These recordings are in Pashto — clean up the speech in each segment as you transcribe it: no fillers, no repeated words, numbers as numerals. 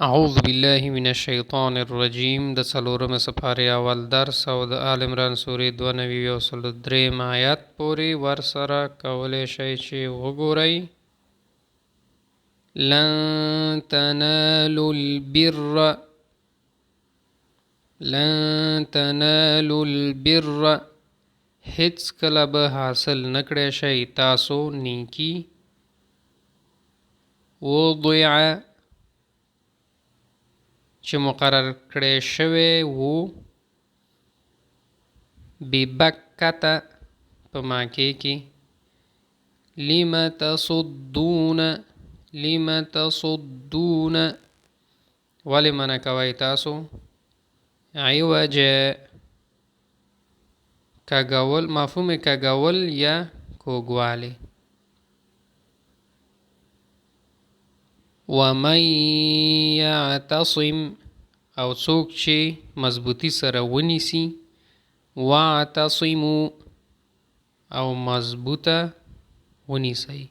اعوذ بالله من الشیطان الرجیم د څلورمه سپارې اول درس او د آل عمران سورې 92 آیات پورې ورسره کولی شئ چې وګورئ. لن تنالوا البر لن تنالوا البر هیڅ کله به حاصل نکړی شئ تاسو نیکی. وضع چې مقرر کړی شوی وو ببکته په مکې کې. لم تصدون ولې منع کوئ تاسو. عوج کږول مفهوم کږول یا کوږوالی. ومن یعتصم او څوک چې مضبوطی سره ونیسي. واعتصموا او مضبوطه ونیسئ.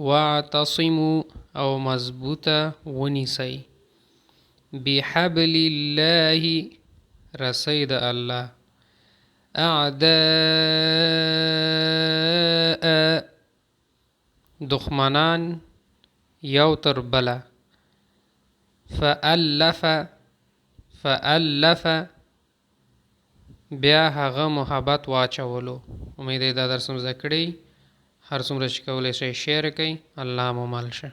واعتصموا او مضبوطه ونیسئ. بحبل الله رسی د الله. اعداء دښمنان یو تر بله. فألف بیا هغه محبت واچولو. امید دا درس مو زده کړی. هر څومره چې کولی شئ شیر کړئ. الله مو مل شه.